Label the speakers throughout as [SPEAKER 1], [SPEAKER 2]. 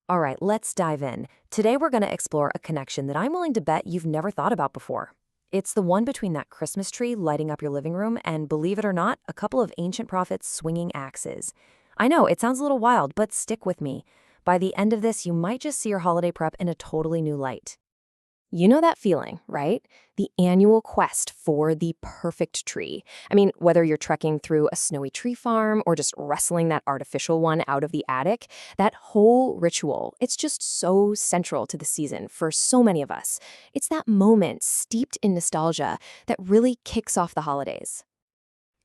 [SPEAKER 1] All right, let's dive in. Today we're going to explore a connection that I'm willing to bet you've never thought about before. It's the one between that Christmas tree lighting up your living room and, believe it or not, a couple of ancient prophets swinging axes. I know, it sounds a little wild, but stick with me. By the end of this, you might just see your holiday prep in a totally new light. You know that feeling, right? The annual quest for the perfect tree. I mean, whether you're trekking through a snowy tree farm or just wrestling that artificial one out of the attic, that whole ritual, it's just so central to the season for so many of us. It's that moment steeped in nostalgia that really kicks off the holidays.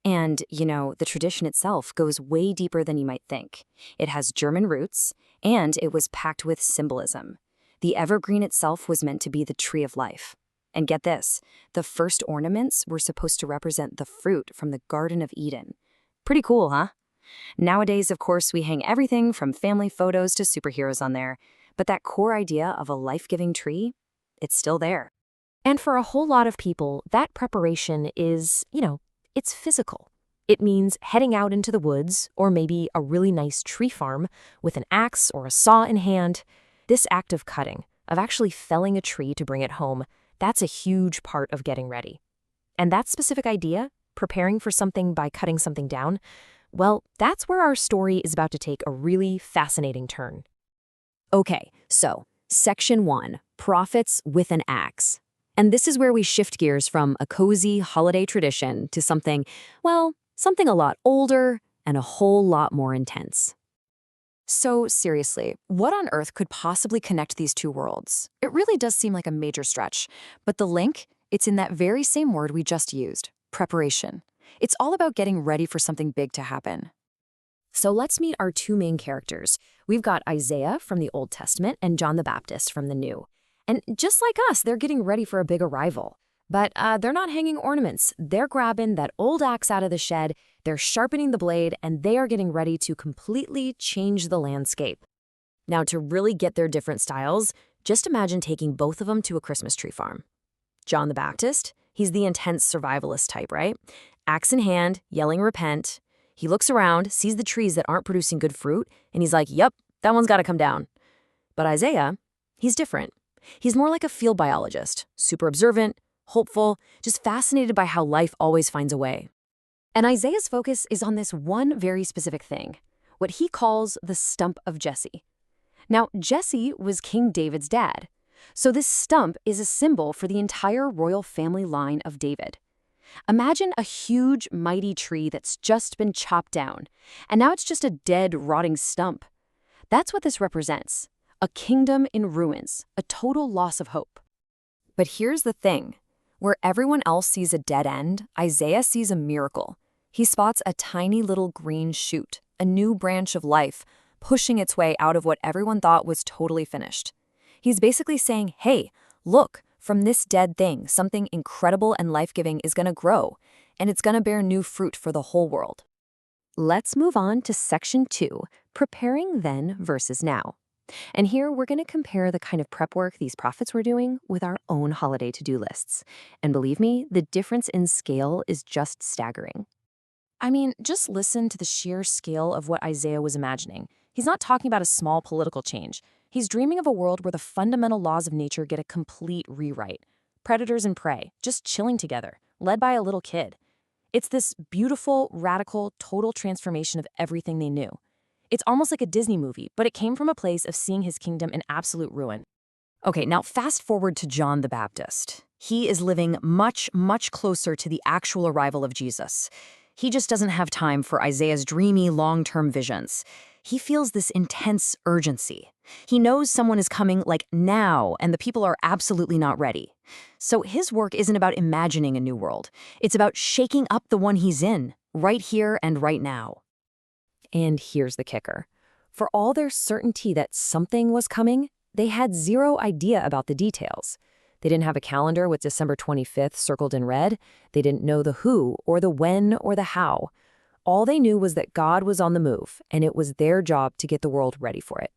[SPEAKER 1] And, the tradition itself goes way deeper than you might think. It has German roots, and it was packed with symbolism. The evergreen itself was meant to be the tree of life. And get this, the first ornaments were supposed to represent the fruit from the Garden of Eden. Pretty cool, huh? Nowadays, of course, we hang everything from family photos to superheroes on there, but that core idea of a life-giving tree, it's still there. And for a whole lot of people, that preparation is, it's physical. It means heading out into the woods or maybe a really nice tree farm with an axe or a saw in hand. This act of cutting, of actually felling a tree to bring it home, that's a huge part of getting ready. And that specific idea, preparing for something by cutting something down, well, that's where our story is about to take a really fascinating turn. Okay, so Section 1, Prophets with an Axe. And this is where we shift gears from a cozy holiday tradition to something a lot older and a whole lot more intense. So seriously, what on earth could possibly connect these two worlds? It really does seem like a major stretch, but the link, it's in that very same word we just used, preparation. It's all about getting ready for something big to happen. So let's meet our two main characters. We've got Isaiah from the Old Testament and John the Baptist from the New. And just like us, they're getting ready for a big arrival. But they're not hanging ornaments. They're grabbing that old axe out of the shed, they're sharpening the blade, and they are getting ready to completely change the landscape. Now, to really get their different styles, just imagine taking both of them to a Christmas tree farm. John the Baptist, he's the intense survivalist type, right? Axe in hand, yelling repent. He looks around, sees the trees that aren't producing good fruit, and he's like, yep, that one's got to come down. But Isaiah, he's different. He's more like a field biologist, super observant, hopeful, just fascinated by how life always finds a way. And Isaiah's focus is on this one very specific thing, what he calls the stump of Jesse. Now, Jesse was King David's dad, so this stump is a symbol for the entire royal family line of David. Imagine a huge, mighty tree that's just been chopped down, and now it's just a dead, rotting stump. That's what this represents, a kingdom in ruins, a total loss of hope. But here's the thing. Where everyone else sees a dead end, Isaiah sees a miracle. He spots a tiny little green shoot, a new branch of life, pushing its way out of what everyone thought was totally finished. He's basically saying, hey, look, from this dead thing, something incredible and life-giving is going to grow, and it's going to bear new fruit for the whole world. Let's move on to Section 2, Preparing Then versus Now. And here we're going to compare the kind of prep work these prophets were doing with our own holiday to-do lists. And believe me, the difference in scale is just staggering. I mean, just listen to the sheer scale of what Isaiah was imagining. He's not talking about a small political change. He's dreaming of a world where the fundamental laws of nature get a complete rewrite. Predators and prey, just chilling together, led by a little kid. It's this beautiful, radical, total transformation of everything they knew. It's almost like a Disney movie, but it came from a place of seeing his kingdom in absolute ruin. Okay, now fast forward to John the Baptist. He is living much, much closer to the actual arrival of Jesus. He just doesn't have time for Isaiah's dreamy, long-term visions. He feels this intense urgency. He knows someone is coming, like, now, and the people are absolutely not ready. So his work isn't about imagining a new world. It's about shaking up the one he's in, right here and right now. And here's the kicker. For all their certainty that something was coming, they had zero idea about the details. They didn't have a calendar with December 25th circled in red. They didn't know the who or the when or the how. All they knew was that God was on the move, and it was their job to get the world ready for it.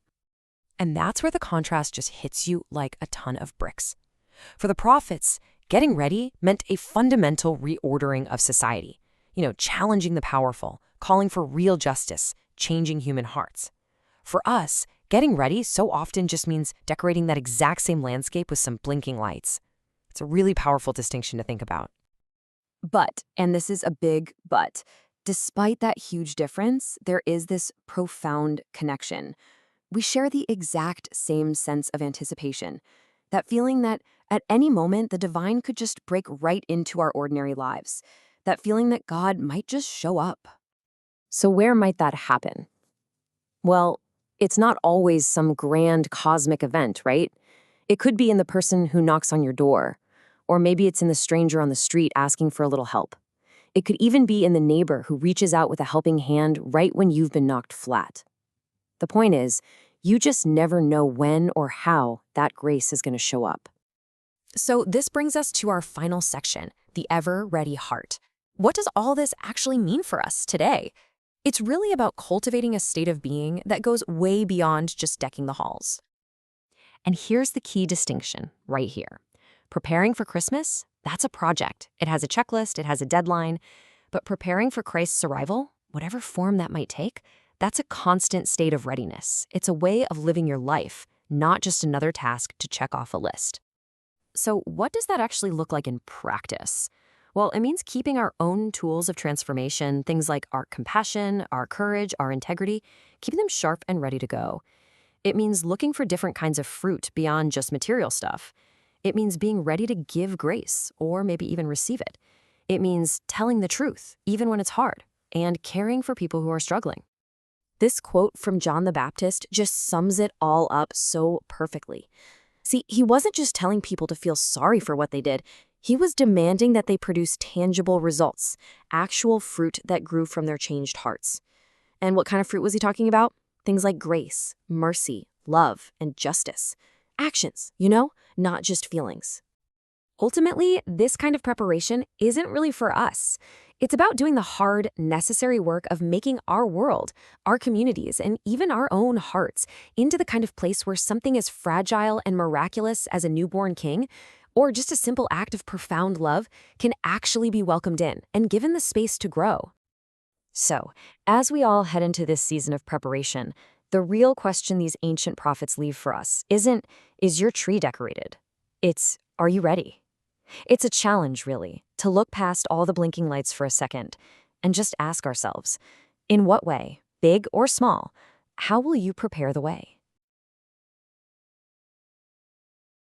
[SPEAKER 1] And that's where the contrast just hits you like a ton of bricks. For the prophets, getting ready meant a fundamental reordering of society. Challenging the powerful, calling for real justice, changing human hearts. For us, Getting ready so often just means decorating that exact same landscape with some blinking lights. It's a really powerful distinction to think about. But, and this is a big but, despite that huge difference, there is this profound connection. We share the exact same sense of anticipation, that feeling that at any moment the divine could just break right into our ordinary lives, that feeling that God might just show up. So, where might that happen? Well, it's not always some grand cosmic event, right? It could be in the person who knocks on your door, or maybe it's in the stranger on the street asking for a little help. It could even be in the neighbor who reaches out with a helping hand right when you've been knocked flat. The point is, you just never know when or how that grace is going to show up. So this brings us to our final section, the ever-ready heart. What does all this actually mean for us today? It's really about cultivating a state of being that goes way beyond just decking the halls. And here's the key distinction right here. Preparing for Christmas, that's a project. It has a checklist, it has a deadline. But preparing for Christ's arrival, whatever form that might take, that's a constant state of readiness. It's a way of living your life, not just another task to check off a list. So what does that actually look like in practice? Well, it means keeping our own tools of transformation, things like our compassion, our courage, our integrity, keeping them sharp and ready to go. It means looking for different kinds of fruit beyond just material stuff. It means being ready to give grace, or maybe even receive it. It means telling the truth, even when it's hard, and caring for people who are struggling. This quote from John the Baptist just sums it all up so perfectly. See, he wasn't just telling people to feel sorry for what they did. He was demanding that they produce tangible results, actual fruit that grew from their changed hearts. And what kind of fruit was he talking about? Things like grace, mercy, love, and justice. Actions, not just feelings. Ultimately, this kind of preparation isn't really for us. It's about doing the hard, necessary work of making our world, our communities, and even our own hearts into the kind of place where something as fragile and miraculous as a newborn king, or just a simple act of profound love, can actually be welcomed in and given the space to grow. So, as we all head into this season of preparation, the real question these ancient prophets leave for us isn't, is your tree decorated? It's, are you ready? It's a challenge, really, to look past all the blinking lights for a second and just ask ourselves, in what way, big or small, how will you prepare the way?